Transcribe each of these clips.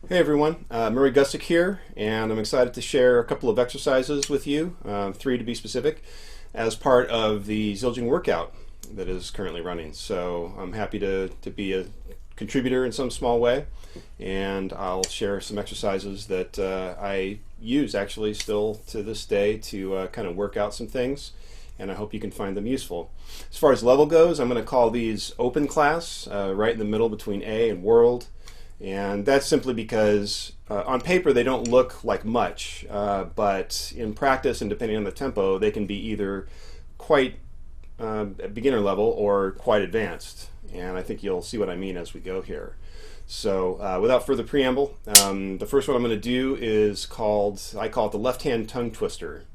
Hey everyone, Murray Gusseck here, and I'm excited to share a couple of exercises with you, 3 to be specific, as part of the Zildjian Workout that is currently running. So I'm happy to be a contributor in some small way, and I'll share some exercises that I use actually still to this day to kind of work out some things, and I hope you can find them useful. As far as level goes, I'm going to call these open class, right in the middle between A and world. And that's simply because on paper they don't look like much, but in practice and depending on the tempo, they can be either quite beginner level or quite advanced. And I think you'll see what I mean as we go here. So without further preamble, the first one I'm going to do is I call it the left hand tongue twister.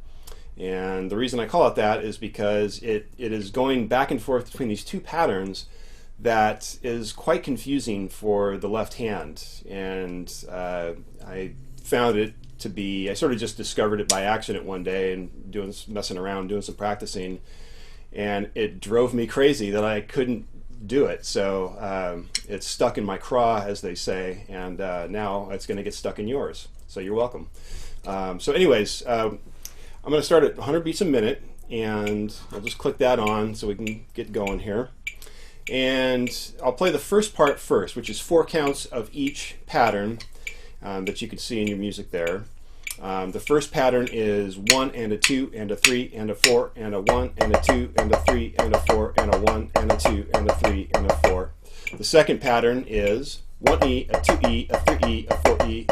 And the reason I call it that is because it is going back and forth between these two patterns that is quite confusing for the left hand, and I found it to be, I sort of just discovered it by accident one day and messing around, doing some practicing, and it drove me crazy that I couldn't do it. So it's stuck in my craw, as they say, and now it's going to get stuck in yours. So you're welcome. So anyways, I'm going to start at 100 beats a minute, and I'll just click that on so we can get going here. And I'll play the first part first, which is 4 counts of each pattern that you can see in your music there. The first pattern is 1 and a 2 and a 3 and a 4 and a 1 and a 2 and a 3 and a 4 and a 1 and a 2 and a 3 and a 4. The second pattern is 1E, a 2E, a 3E, a 4E.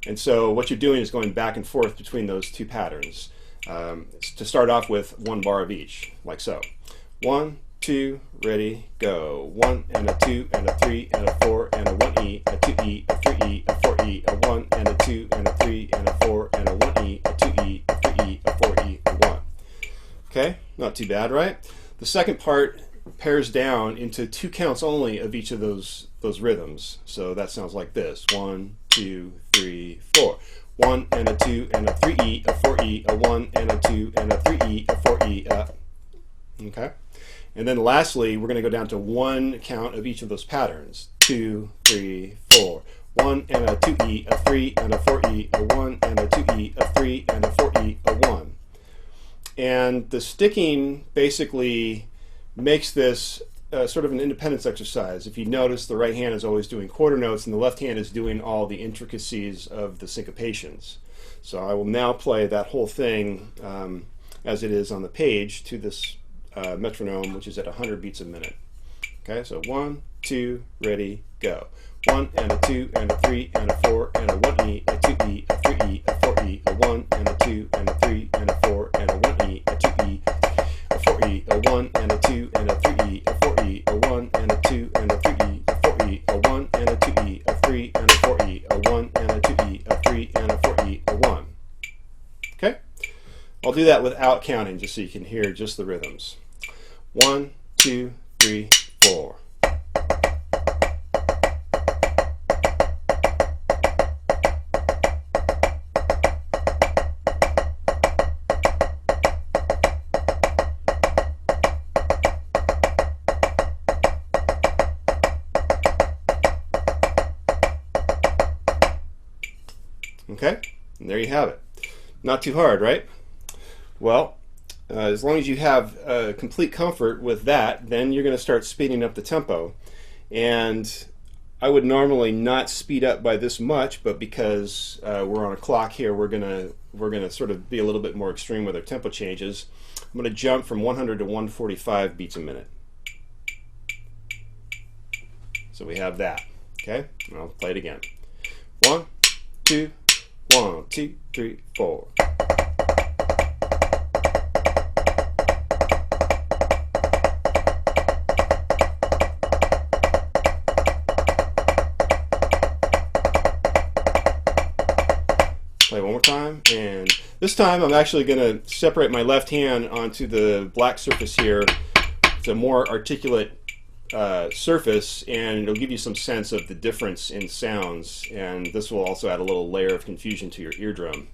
And so what you're doing is going back and forth between those two patterns. To start off with 1 bar of each, like so. 1, 2, ready, go. 1 and a 2 and a 3 and a 4 and a 1E, a 2E, a 3E, a 4E, a 1 and a 2 and a 3 and a 4 and a 1E, a 2E, a 3E, a 4E, a 1. Okay, not too bad, right? The second part pairs down into 2 counts only of each of those rhythms. So that sounds like this: 1, 2, 3, 4. 1 and a 2 and a 3E, a 4E, a 1 and a 2 and a 3E, a 4E, okay? And then lastly, we're going to go down to 1 count of each of those patterns. 2, 3, 4. 1 and a 2E, a 3 and a 4E, a 1 and a 2E, a 3 and a 4E, a 1. And the sticking basically makes this sort of an independence exercise. If you notice, the right hand is always doing quarter notes and the left hand is doing all the intricacies of the syncopations. So I will now play that whole thing as it is on the page to this metronome, which is at 100 beats a minute. Okay, so 1, 2, ready, go. 1 and a 2 and a 3 and a 4 and a 1E, a 2E, a 3E, a 4E, a 1 and a 2 and a 3 and a 4 and a 1E, a 2E, a 4E, a 1 and a 2 and a 3E, a 4E, a 1 and a 2 and a 3E, a 4E, a 1 and a 2E, a 3 and a 4E, a 1 and a 2E, a 3 and a 4E, a 1. Okay? I'll do that without counting just so you can hear just the rhythms. 1, 2, 3, 4. Okay, and there you have it. Not too hard, right? Well, as long as you have complete comfort with that, then you're going to start speeding up the tempo. And I would normally not speed up by this much, but because we're on a clock here, we're gonna sort of be a little bit more extreme with our tempo changes. I'm going to jump from 100 to 145 beats a minute. So we have that. Okay, and I'll play it again. 1, 2, 1, 2, 3, 4. Play one more time, and this time I'm actually going to separate my left hand onto the black surface here. It's a more articulate surface, and it'll give you some sense of the difference in sounds, and this will also add a little layer of confusion to your eardrum.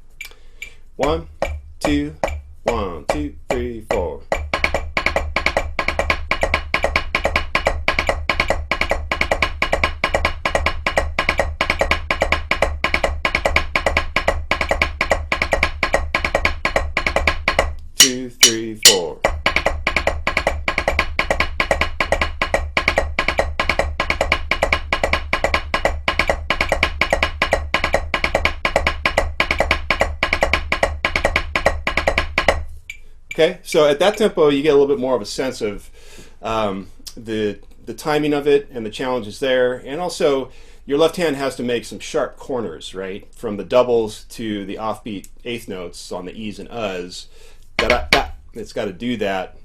1, 2, 1, 2, 3, 4. 2, 3, 4. Okay, so at that tempo, you get a little bit more of a sense of the timing of it and the challenges there, and also your left hand has to make some sharp corners, right, from the doubles to the offbeat eighth notes on the E's and U's. Da-da-da. It's got to do that.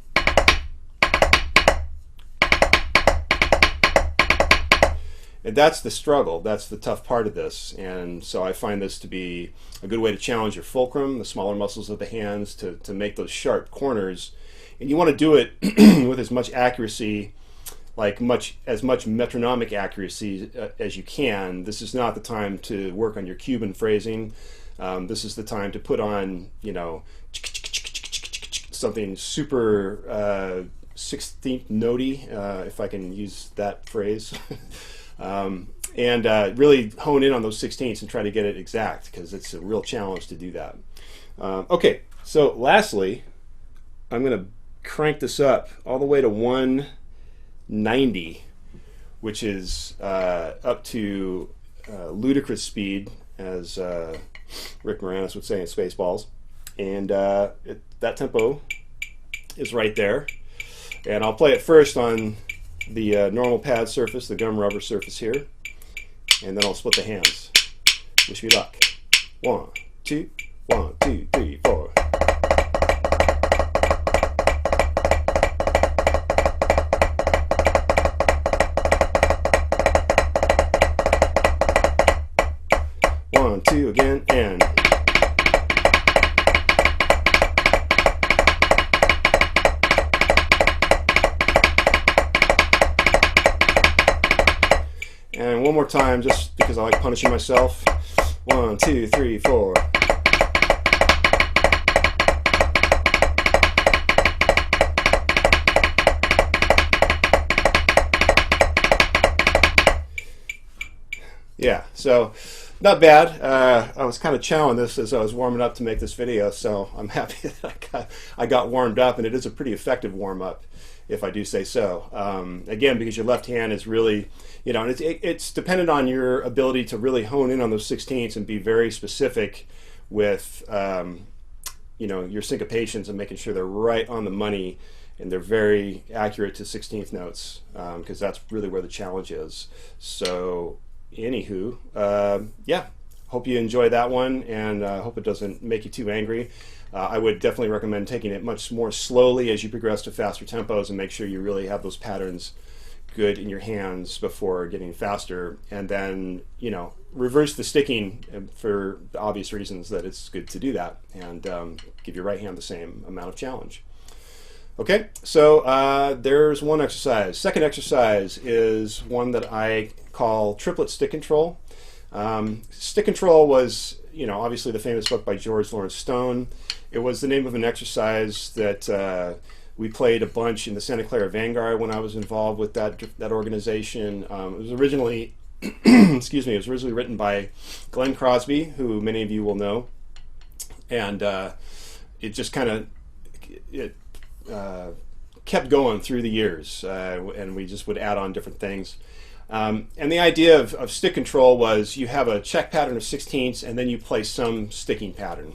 And that's the struggle. That's the tough part of this. And so I find this to be a good way to challenge your fulcrum, the smaller muscles of the hands, to make those sharp corners. And you want to do it with as much accuracy, like as much metronomic accuracy as you can. This is not the time to work on your Cuban phrasing. This is the time to put on, you know, something super 16th notey, if I can use that phrase. And really hone in on those 16ths and try to get it exact, because it's a real challenge to do that. Okay, so lastly, I'm going to crank this up all the way to 190, which is up to ludicrous speed, as Rick Moranis would say in Spaceballs. And that tempo is right there. And I'll play it first on the normal pad surface, the gum rubber surface here, and then I'll split the hands. Wish me luck. 1, 2, 1, 2, 3, 4. One, two again, and one more time, just because I like punishing myself. 1, 2, 3, 4. Yeah, so not bad. I was kind of chowing this as I was warming up to make this video, so I'm happy that I got warmed up, and it is a pretty effective warm-up, if I do say so. Again, because your left hand is really, you know, and it's dependent on your ability to really hone in on those 16ths and be very specific with, you know, your syncopations and making sure they're right on the money and they're very accurate to 16th notes, because that's really where the challenge is. So, anywho, yeah, hope you enjoy that one, and hope it doesn't make you too angry. I would definitely recommend taking it much more slowly as you progress to faster tempos, and make sure you really have those patterns good in your hands before getting faster, and then, you know, reverse the sticking for the obvious reasons that it's good to do that, and give your right hand the same amount of challenge. Okay, so there's one exercise. Second exercise is one that I call triplet stick control. Stick control was, you know, obviously the famous book by George Lawrence Stone. It was the name of an exercise that we played a bunch in the Santa Clara Vanguard when I was involved with that organization. It was originally, excuse me, it was originally written by Glenn Crosby, who many of you will know, and it just kind of kept going through the years, and we just would add on different things. And the idea of stick control was you have a check pattern of 16ths, and then you play some sticking pattern.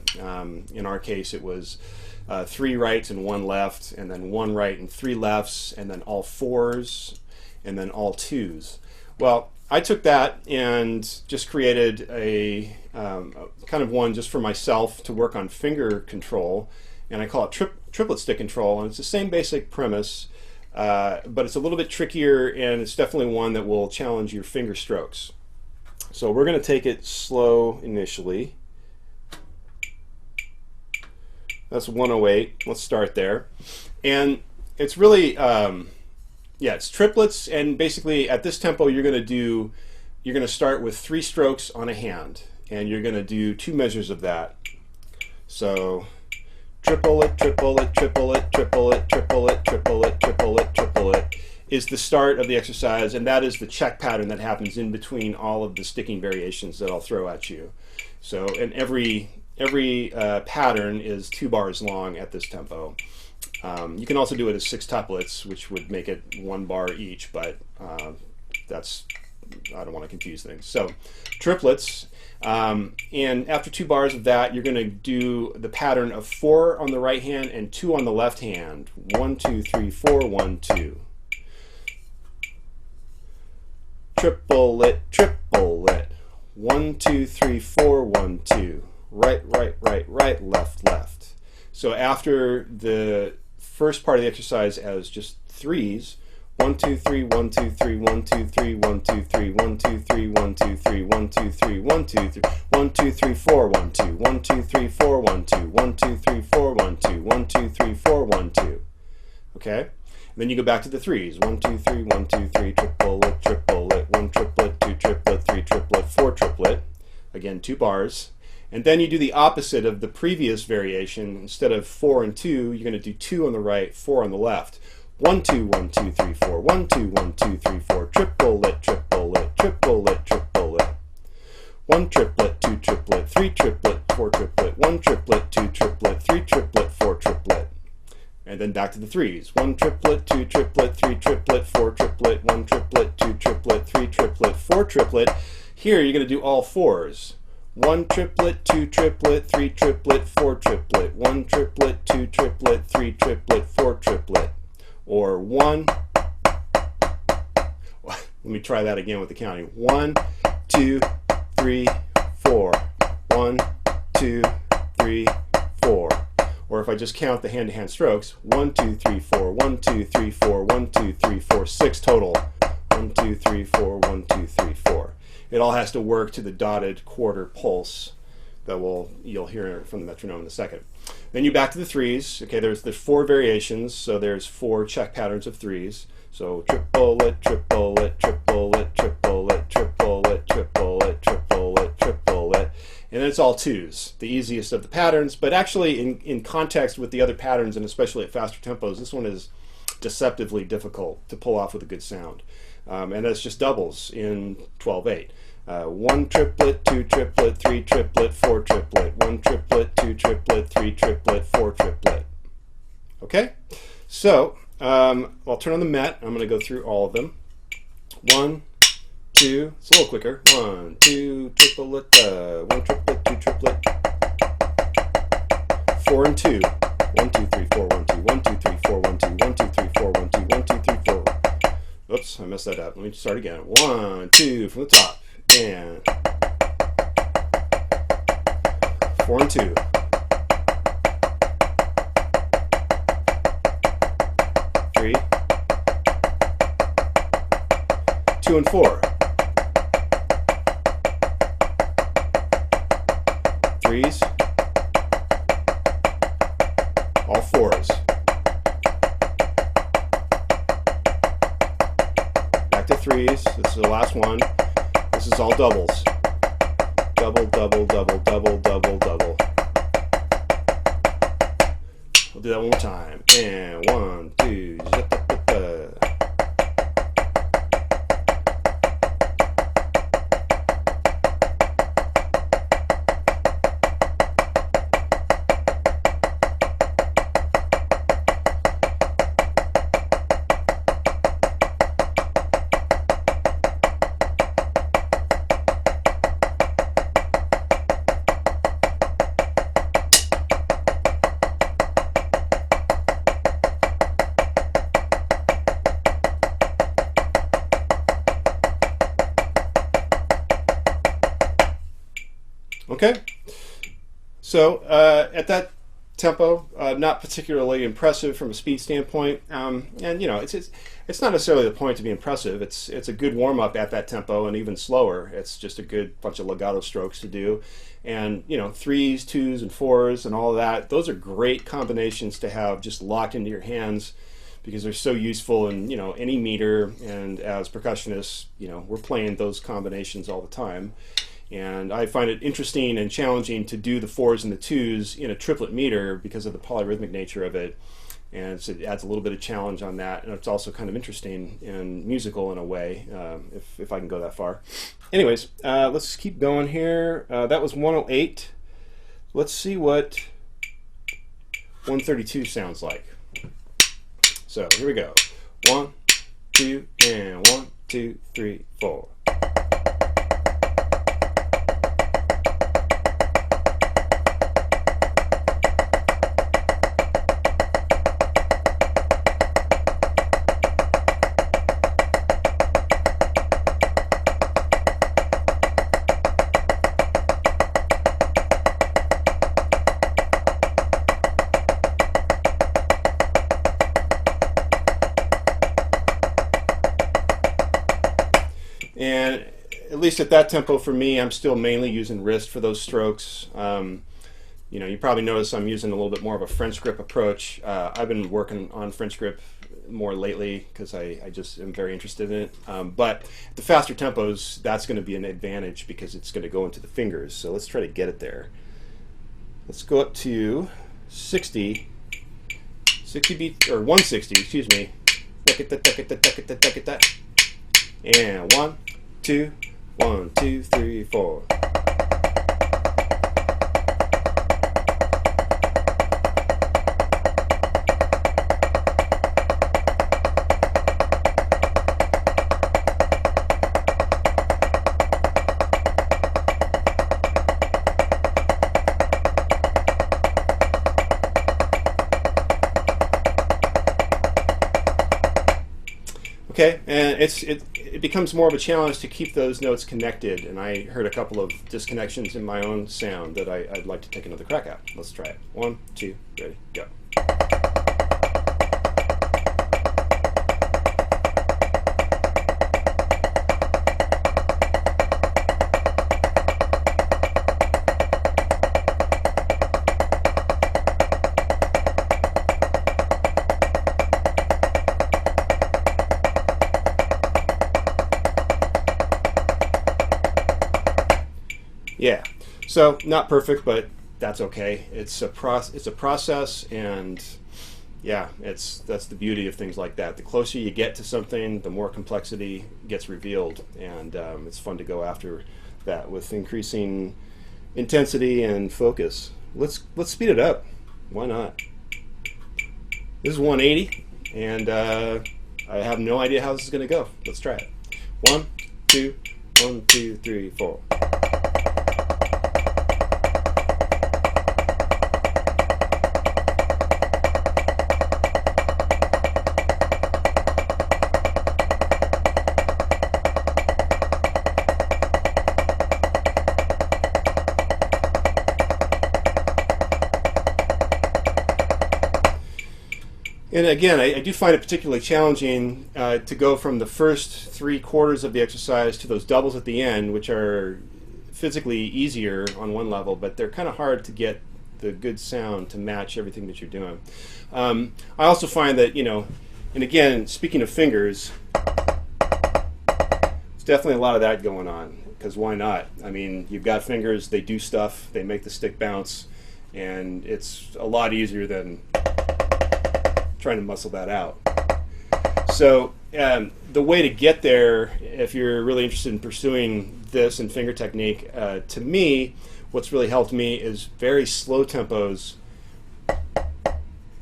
In our case, it was 3 rights and 1 left, and then 1 right and 3 lefts, and then all 4s, and then all 2s. Well, I took that and just created a kind of one just for myself to work on finger control, and I call it triplet stick control, and it's the same basic premise. But it's a little bit trickier, and it's definitely one that will challenge your finger strokes. So we're going to take it slow initially. That's 108. Let's start there. And it's really, yeah, it's triplets, and basically at this tempo you're going to start with 3 strokes on a hand, and you're going to do 2 measures of that. So triple it, triple it, triple it, triple it, triple it, triple it, triple it, triple it is the start of the exercise, and that is the check pattern that happens in between all of the sticking variations that I'll throw at you. So, and every every pattern is 2 bars long at this tempo. You can also do it as 6 tuplets, which would make it 1 bar each, but that's, I don't want to confuse things. So triplets, and after 2 bars of that, you're going to do the pattern of 4 on the right hand and 2 on the left hand. 1, 2, 3, 4, 1, 2. Triplet, triplet. 1, 2, 3, 4, 1, 2. Right, right, right, right, left, left. So after the first part of the exercise as just threes, 1, 2, 3, 1, 2, 3, 1, 2, 3, 1, 2, 3, 1, 2, 3, 1, 2, 3, 1, 2, 3, 1, 2, 3, 1, 2, 3, 4, 1, 2, 1, 2, 3, 4, 1, 2, 1, 2, 3, 4, 1, 2, 1, 2, 3, 4, 1, 2. Okay? And then you go back to the threes. 1, 2, 3, 1, 2, 3, triplet, triplet, 1 triplet, 2 triplet, 3 triplet, 4 triplet. Again, 2 bars. And then you do the opposite of the previous variation. Instead of 4 and 2, you're going to do 2 on the right, 4 on the left. 1, 2, 1, 2, 3, 4, 1, 2, 1, 2, 3, 4, triplet, triplet, triplet, triplet. 1 triplet, 2 triplet, 3 triplet, 4 triplet, 1 triplet, 2 triplet, 3 triplet, 4 triplet. And then back to the threes. 1 triplet, 2 triplet, 3 triplet, 4 triplet, 1 triplet, 2 triplet, 3 triplet, 4 triplet. Here you're going to do all fours. 1 triplet, 2 triplet, 3 triplet, 4 triplet, 1 triplet, 2 triplet, 3 triplet, 4 triplet. Or 1, let me try that again with the counting. 1, 2, 3, 4. 1, 2, 3, 4. Or if I just count the hand-to-hand strokes, 1, 2, 3, 4, 1, 2, 3, 4, 1, 2, 3, 4, 6 total. 1, 2, 3, 4, 1, 2, 3, 4. It all has to work to the dotted quarter pulse that you'll hear from the metronome in a second. Then you back to the threes. Okay, there's 4 variations, so there's 4 check patterns of threes. So triplet, triplet, triplet, triplet, triplet, triplet, triplet, triplet, and then it's all 2s, the easiest of the patterns. But actually, in context with the other patterns, and especially at faster tempos, this one is deceptively difficult to pull off with a good sound. And that's just doubles in 12/8. 1 triplet, 2 triplet, 3 triplet, 4 triplet, 1 triplet, 2 triplet, 3 triplet, 4 triplet. Okay? So, I'll turn on the Met. I'm going to go through all of them. 1, 2, it's a little quicker. 1, 2, triplet, 1 triplet, 2 triplet, 4 and 2. 1, 2, 3, 4, 1, 2, 1, 2, 3, 4, 1, 2, 1, 2, 3, 4, 1, 2, 1, 2, 3, 4. Oops, I messed that up. Let me start again. 1, 2 from the top. And 4 and 2. 3. 2 and 4. 3s. All 4s. Back to 3s. This is the last one. This is all doubles. Double, double, double, double, double, double. We'll do that one more time. And 1, 2, okay, so at that tempo, not particularly impressive from a speed standpoint, and you know, it's not necessarily the point to be impressive. It's a good warm up at that tempo, and even slower. It's just a good bunch of legato strokes to do, and you know, 3s, 2s, and 4s, and all of that. Those are great combinations to have just locked into your hands, because they're so useful in, you know, any meter. And as percussionists, you know, we're playing those combinations all the time. And I find it interesting and challenging to do the 4s and the 2s in a triplet meter because of the polyrhythmic nature of it. And so it adds a little bit of challenge on that. And it's also kind of interesting and musical in a way, if I can go that far. Anyways, let's keep going here. That was 108. Let's see what 132 sounds like. So here we go. 1, 2, and 1, 2, 3, 4. And at least at that tempo for me, I'm still mainly using wrist for those strokes. You know, you probably notice I'm using a little bit more of a French grip approach. I've been working on French grip more lately because I just am very interested in it. But at the faster tempos, that's going to be an advantage because it's going to go into the fingers. So let's try to get it there. Let's go up to 60 beats, or 160, excuse me. And 1, 2, 1, 2, 3, 4. Okay, and it becomes more of a challenge to keep those notes connected, and I heard a couple of disconnections in my own sound that I'd like to take another crack at. Let's try it. 1, 2, ready, go. Yeah, so not perfect, but that's okay. It's a process, and yeah, that's the beauty of things like that. The closer you get to something, the more complexity gets revealed, and it's fun to go after that with increasing intensity and focus. Let's speed it up. Why not? This is 180, and I have no idea how this is going to go. Let's try it. 1, 2, 1, 2, 3, 4. And again, I do find it particularly challenging to go from the first 3/4 of the exercise to those doubles at the end, which are physically easier on one level, but they're kind of hard to get the good sound to match everything that you're doing. I also find that, you know, and again, speaking of fingers, there's definitely a lot of that going on, because why not? I mean, you've got fingers, they do stuff, they make the stick bounce, and it's a lot easier than trying to muscle that out. So the way to get there, if you're really interested in pursuing this and finger technique, to me, what's really helped me is very slow tempos,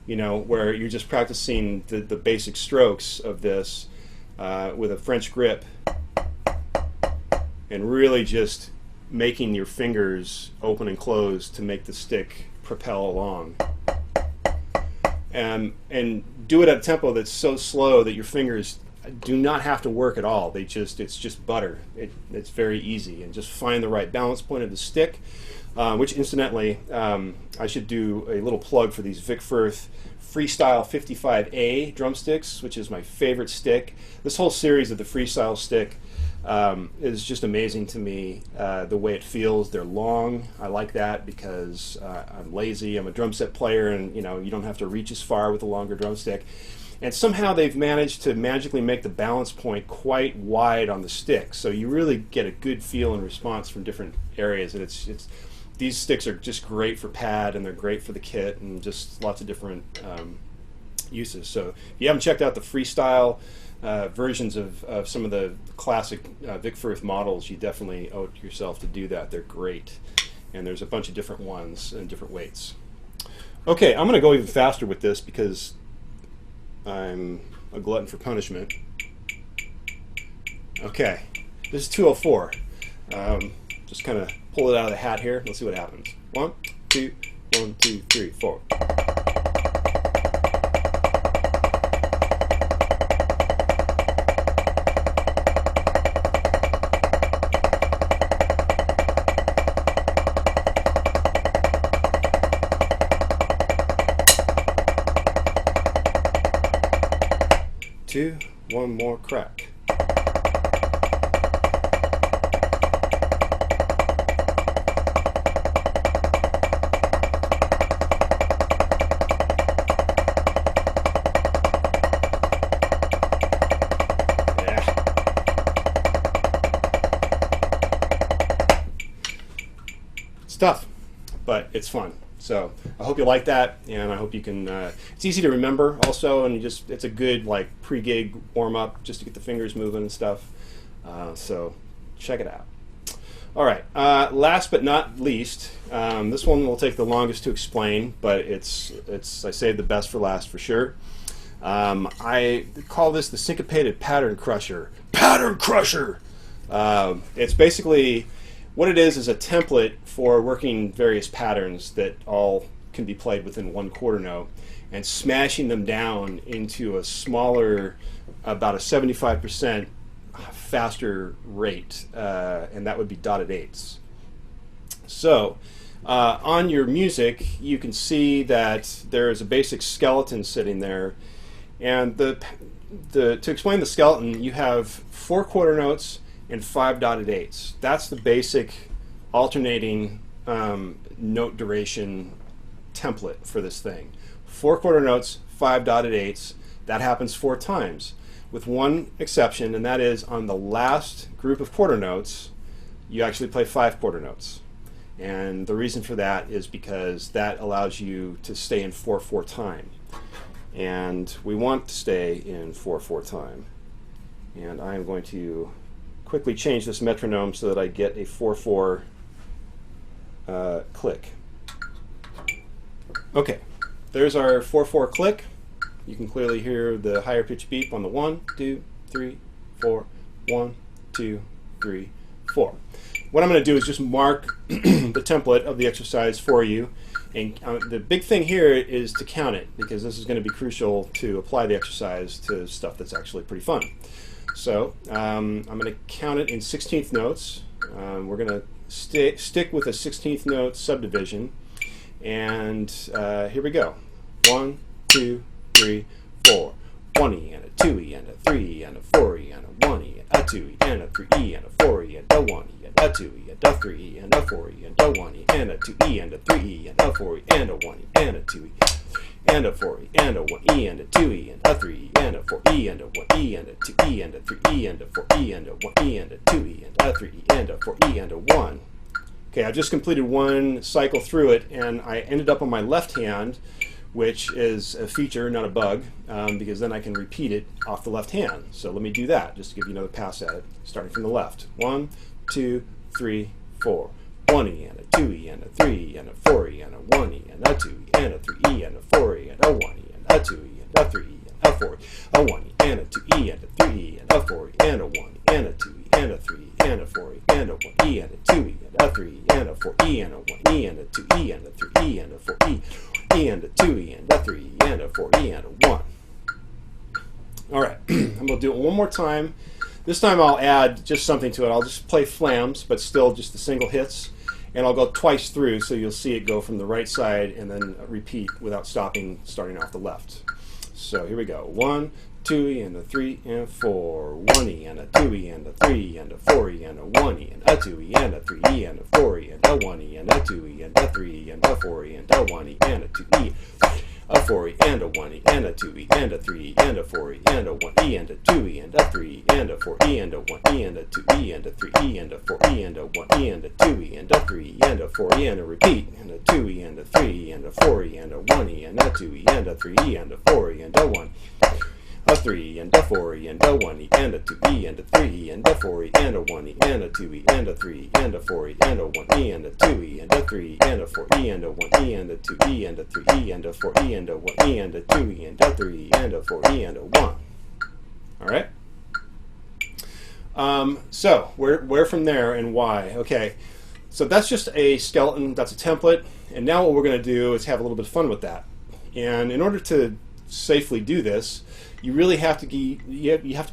you know, where you're just practicing the basic strokes of this with a French grip, and really just making your fingers open and close to make the stick propel along. And do it at a tempo that's so slow that your fingers do not have to work at all. It's just butter. It's very easy, and just find the right balance point of the stick. Which, incidentally, I should do a little plug for these Vic Firth Freestyle 55A drumsticks, which is my favorite stick. This whole series of the freestyle stick is just amazing to me. The way it feels, they're long. I like that because I'm lazy. I'm a drum set player, and you know, you don't have to reach as far with a longer drumstick. And somehow they've managed to magically make the balance point quite wide on the stick, so you really get a good feel and response from different areas. And it's these sticks are just great for pad, and they're great for the kit, and just lots of different uses. So if you haven't checked out the freestyle versions of some of the classic Vic Firth models, you definitely owe it to yourself to do that. They're great. and there's a bunch of different ones and different weights. Okay, I'm going to go even faster with this because I'm a glutton for punishment. Okay, this is 204. Just kind of pull it out of the hat here. Let's see what happens. 1, 2, 1, 2, 3, 4. Two, one more crack. It's tough, but it's fun. So I hope you like that, and I hope you can. It's easy to remember also, and it's a good like pre-gig warm-up just to get the fingers moving and stuff. So check it out. All right. Last but not least, this one will take the longest to explain, but it's I saved the best for last for sure. I call this the Syncopated Pattern Crusher. Pattern Crusher. It's basically. What it is a template for working various patterns that all can be played within one quarter note and smashing them down into a smaller, about a 75% faster rate, and that would be dotted eighths. So on your music, you can see that there is a basic skeleton sitting there, and to explain the skeleton, you have 4 quarter notes and 5 dotted eighths. That's the basic alternating note duration template for this thing. 4 quarter notes, 5 dotted eighths. That happens 4 times, with one exception, and that is on the last group of quarter notes, you actually play 5 quarter notes. And the reason for that is because that allows you to stay in 4/4 time. And we want to stay in 4/4 time. And I am going to quickly change this metronome so that I get a 4/4 click. Okay, there's our 4/4 click. You can clearly hear the higher pitch beep on the 1, 2, 3, 4, 1, 2, 3, 4. What I'm going to do is just mark the template of the exercise for you. And the big thing here is to count it, because this is going to be crucial to apply the exercise to stuff that's actually pretty fun. So I'm going to count it in 16th notes. We're going to stick with a 16th note subdivision. And here we go. 1, 2, 3, 4. 1E and a 2E and a 3E and a 4E and a 1E and a 2E and a 3E and a 4E and a 1E and a 2E and a 3E and a 4E and a 1E and a 2E and a 3E and a 4E and a 1E and a 2E and a 4E and a 1E and a 2E and a 3E and a 4E and a 1E and a 2E and a 3E and a 4E and a 1E and a 2E and a 3E and a 4E and a 1. Okay, I've just completed one cycle through it, and I ended up on my left hand, which is a feature, not a bug, because then I can repeat it off the left hand. So let me do that, just to give you another pass at it, starting from the left. 1, 2, 3, 4. 1E and a 2E and a 3E and a 4E and a 1E and a 2E and a 3E and a 4E and a 1E and a 2E and a 3E and a 4E, a 1E and a 2E and a 3E and a 4E and a 1E and a 2E and a 3E and a 4E and a 1E and a 2E and a 3E and a 4E and a 1E and a 2E and a 3E and a 4E and a 2E and a 3E and a 4E and a 1. All right, I'm going to do it one more time. This time I'll add just something to it. I'll just play flams, but still just the single hits. And I'll go twice through, so you'll see it go from the right side and then repeat without stopping, starting off the left. So here we go. 1, 2E and a 3 and a 4. 1E and a 2E and a 3 and a 4E and a 1E and a 2E and a 3E and a 4E and a 1E and a 2E and a 3E and a 4E and a 1E and a 2E. A 4E and a 1E and a 2E and a 3E and a 4E and a 1E and a 2E and a 3E and a 4E and a 1E and a 2E and a 3E and a 4E and a 1E and a 2E and a 3E and a 4E and a repeat and a 2E and a 3E and a 4E and a 1E and a 2E and a 3E and a 4E and a 1. a 3 and a 4 and a 1 and a 2 and a 3 and a 4 and a 1 and a 2 and a 3 and a 4 and a 1 and a 2 and a 3 and a 4 and a 1 and a 2 and a 3 and a 4 and a 1 and a 2 and a 3 and a 4 and a 1. All right. So where from there and why? Okay. So that's just a skeleton, that's a template, and now what we're going to do is have a little bit of fun with that. And in order to safely do this, you really have to be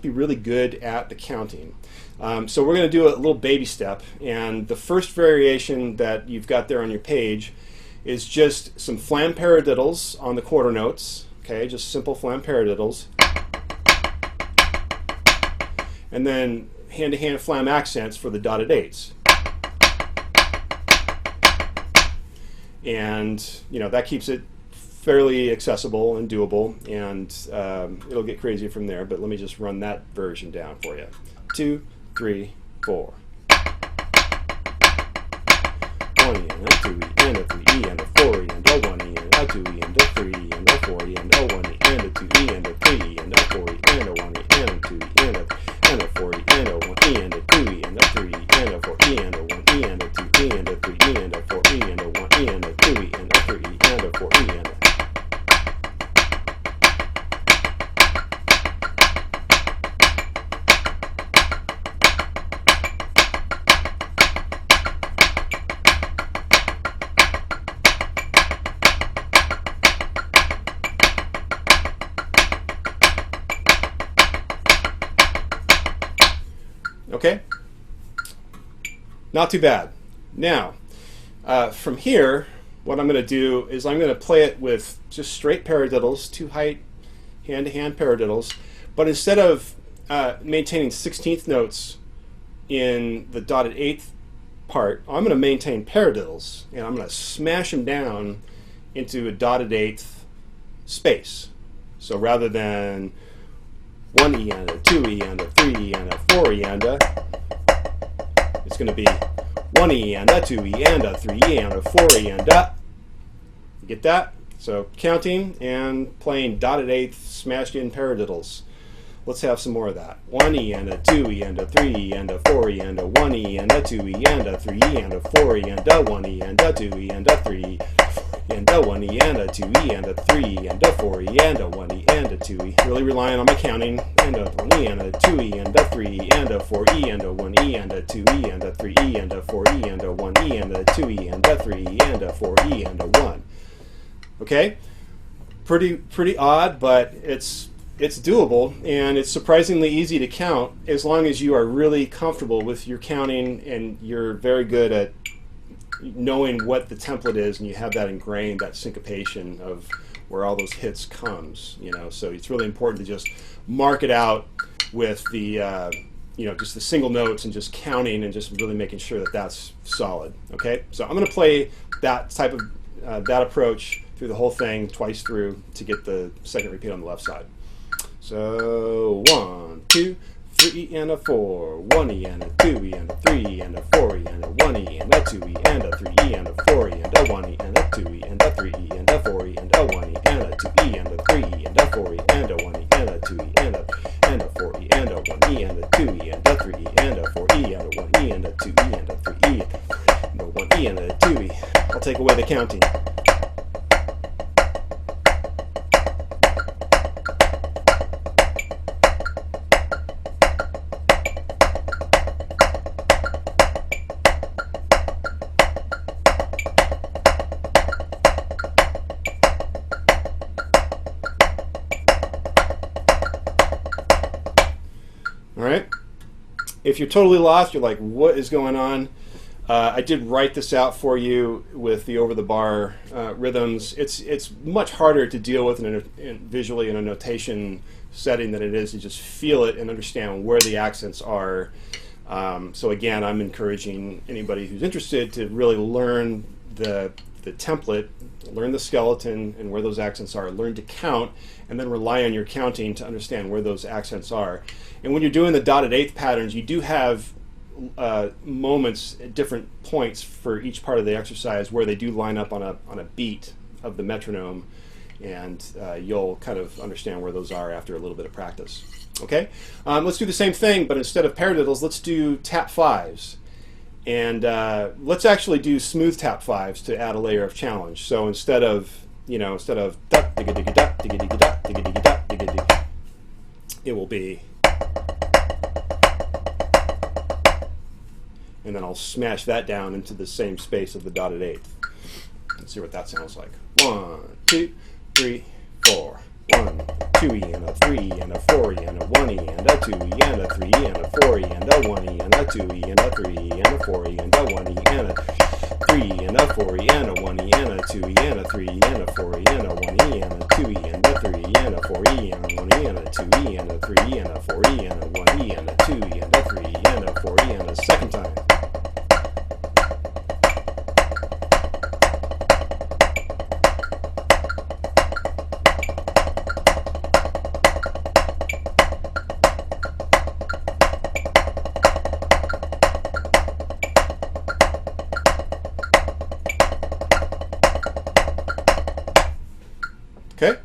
really good at the counting. So we're going to do a little baby step, and the first variation that you've got there on your page is just some flam paradiddles on the quarter notes. Okay, just simple flam paradiddles, and then hand-to-hand flam accents for the dotted eights. And that keeps it fairly accessible and doable, and it'll get crazy from there, but let me just run that version down for you. 2, 3, 4. 1 and a 2 and a 3 and a 4 and a 1 and a 2 and a 3 and a 4 and a 1 and a 2 and a 3 and a 4 and a 1 and a 2 and a 4 and a 1 and a 2 and a 3 and a 4 and a 1 and a 2 and a 3 and a 4 and a 1 and a 2 and a 3 and a 4 and a. Okay, not too bad. Now, from here, what I'm going to do is I'm going to play it with just straight paradiddles, 2 height, hand-to-hand paradiddles, but instead of maintaining 16th notes in the dotted eighth part, I'm going to maintain paradiddles, and I'm going to smash them down into a dotted eighth space. So rather than 1 E and a 2 E and a 3 E and a 4 E and a, it's going to be 1 E and a 2 E and a 3 E and a 4 E and a. You get that? So counting and playing dotted eighth smashed in paradiddles. Let's have some more of that. 1 E and a 2 E and a 3 E and a 4 E and a 1 E and a 2 E and a 3 E and a 4 E and a 1 E and a 2 E and a 3 and a 1 E and a 2 E and a 3 and a 4 E and a 1 E and a 2 E. Really relying on my counting. And a 1 E and a 2 E and a 3 and a 4 E and a 1 E and a 2 E and a 3 E and a 4 E and a 1 E and a 2 E and a 3 and a 4 E and a 1. Okay? Pretty odd, but it's doable, and it's surprisingly easy to count as long as you are really comfortable with your counting and you're very good at knowing what the template is, and you have that ingrained, that syncopation of where all those hits comes, so it's really important to just mark it out with the just the single notes and just counting and just really making sure that that's solid. Okay, so I'm going to play that type of that approach through the whole thing twice through to get the second repeat on the left side. So 1, 2, 3 and a 4, 1 E and a 2 E and a 3 and a 4 E and a 1 E and a 2 E and a 3 E and a 4 E and a 1 E and a 2 E and a 3 E and a 4 E and a 1 E and a 2 E and a 3 E and a 4 E and a 1 E and a 2 E and a 4 E and a 1 E and a 2 E and a 3 E and a 4 E and a 1 E and a 2 E and a 3 E and a 1 E and a 2 E. I'll take away the counting. All right. If you're totally lost, you're like, what is going on? I did write this out for you with the over-the-bar rhythms. It's much harder to deal with visually in a notation setting than it is to just feel it and understand where the accents are. So again, I'm encouraging anybody who's interested to really learn the template, learn the skeleton and where those accents are, learn to count, and then rely on your counting to understand where those accents are. And when you're doing the dotted eighth patterns, you do have moments at different points for each part of the exercise where they do line up on a beat of the metronome, and you'll kind of understand where those are after a little bit of practice. Okay, let's do the same thing, but instead of paradiddles, let's do tap fives. And let's actually do smooth tap fives to add a layer of challenge. So instead of da digga digga da digga digga da digga digga da digga digga, it will be, and then I'll smash that down into the same space of the dotted eighth. Let's see what that sounds like. 1, 2, 3, 4. 1, 2 E and a 3 and a 4 E and a 1 E and a 2 E and a 3 and a 4 E and a 1 E and a 2 E and a 3 and a 4 E and a 1 E and a 3 and a 4 E and a 1 E and a 2 E and a 3 and a 4 E and a 1 E and a 2 E and a 3 and a 4 E and a 1 E and a 2 E and a 3 and a 4 E and a 1 E and a 2 E and a 3 and a 4 E and a second time. Okay,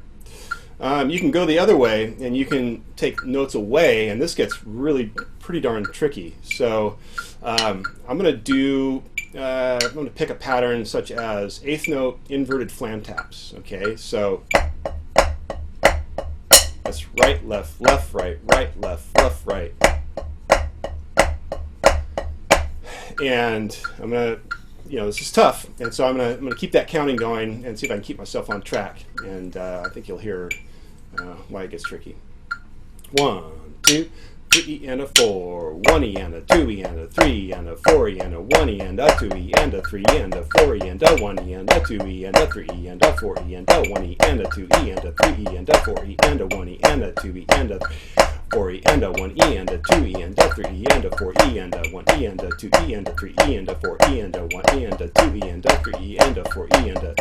you can go the other way and you can take notes away, and this gets really pretty darn tricky. So I'm going to pick a pattern such as eighth note inverted flam taps. Okay, so that's right, left, left, right, right, left, left, right, and I'm going to, this is tough, and so I'm gonna keep that counting going and see if I can keep myself on track. And I think you'll hear why it gets tricky. 1, 2, 3 E and a 4, 1 E and a 2 E and a 3 and a 4 E and a 1 E and a 2 E and a 3 and a 4 E and a 1 E and a 2 E and a 3 E and a 4 E and a 1 E and a 2 E and a 3 E and a 4 E and a 1 E and a 2 E and a 4 E and a 1 E and a 2 E and a 3 E and a 4 E and a 1 E and a 2 E and a 3 E and a 4 E and a 1 E and a 2 E and a 3 E and a 4 E and a.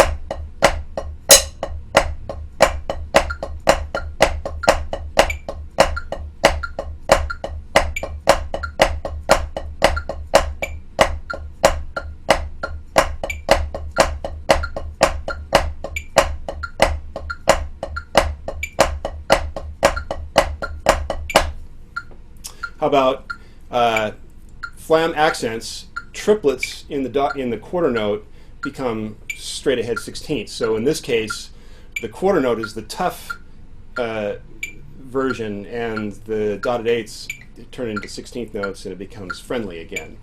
How about flam accents, triplets in the quarter note become straight ahead 16ths. So in this case, the quarter note is the tough version, and the dotted eighths turn into 16th notes, and it becomes friendly again.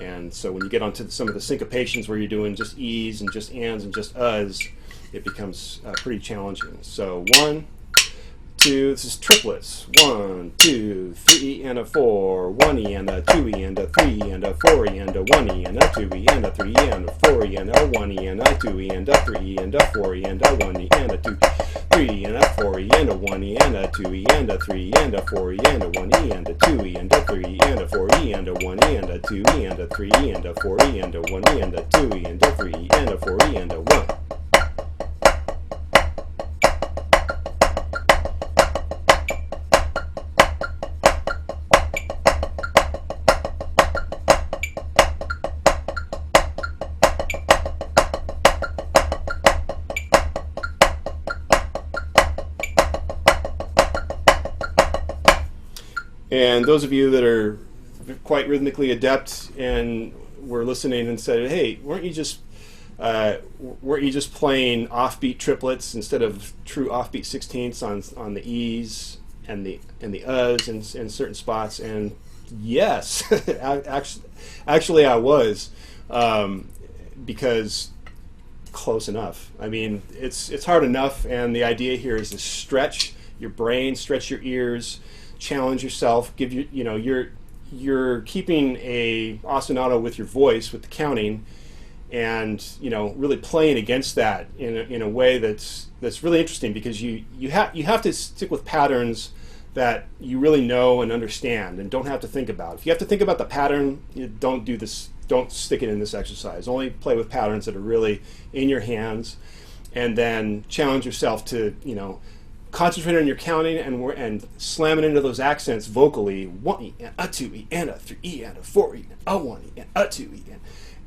And so when you get onto some of the syncopations where you're doing just E's and just ands and just uhs, it becomes pretty challenging. So 1, 2, this is triplets. 1, 2, 3 and a 4, 1 E and a 2 E and a 3 and a 4 E and a 1 E and a 2 E and a 3 and a 4 E and a 1 E and a 2 E and a 3 and a 4 E and a 1 E and a 2, 3 and a 4 E and a 1 E and a 2 E and a 3 and a 4 E and a 1 E and a 2 E and a 3 and a 4 E and a 1 E and a 2 E and a 3 E and a 4 E and a 1 E and a 2 E and a 3 and a 4 E and a 1. And those of you that are quite rhythmically adept and were listening and said, "Hey, weren't you just playing offbeat triplets instead of true offbeat 16ths on the E's and the uhs in certain spots?" And yes, actually I was, because close enough. I mean, it's hard enough, and the idea here is to stretch your brain, stretch your ears, challenge yourself, give you're keeping a ostinato with your voice, with the counting, and really playing against that in a way that's really interesting, because you have to stick with patterns that you really know and understand and don't have to think about. If you have to think about the pattern, don't do this. Don't stick it in this exercise. Only play with patterns that are really in your hands, and then challenge yourself to concentrate on your counting and slamming into those accents vocally. 1 E and a 2 E and a 3 E and a 4 E and a 1 E and a 2 E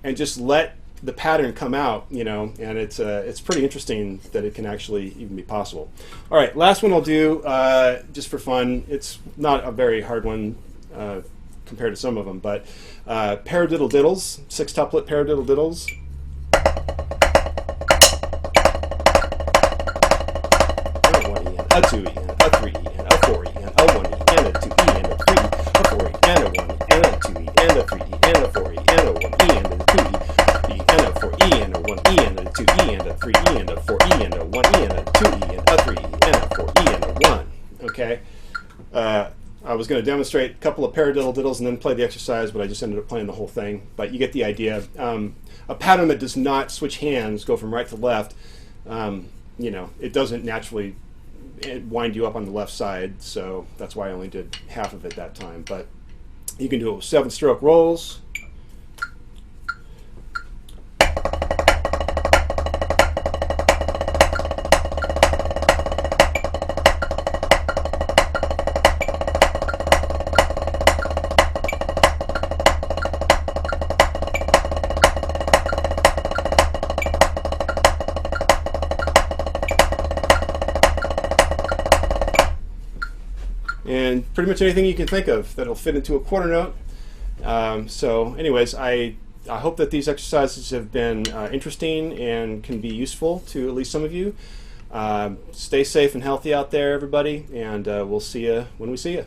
and just let the pattern come out, you know, and it's pretty interesting that it can actually even be possible. All right, last one I'll do just for fun. It's not a very hard one compared to some of them, but paradiddle diddles, 6-tuplet paradiddle diddles. A 2E and a 3E and a 4E and a 1E and a 2E and a 3E, a 4E and a 1E and a 2E and a 3E and a 4E and a 1E and a 2E and a 4E and a 1E and a 2E and a 3E and a 4E and a 1E and a 2E and a 3E and a 4E and a 1. Okay. I was going to demonstrate a couple of paradiddle diddles and then play the exercise, but I just ended up playing the whole thing. But you get the idea. A pattern that does not switch hands, go from right to left, you know, it doesn't naturally wind you up on the left side, so that's why I only did half of it that time. But you can do it with 7-stroke rolls. And pretty much anything you can think of that'll fit into a quarter note. So anyways, I hope that these exercises have been interesting and can be useful to at least some of you. Stay safe and healthy out there, everybody, and we'll see you when we see you.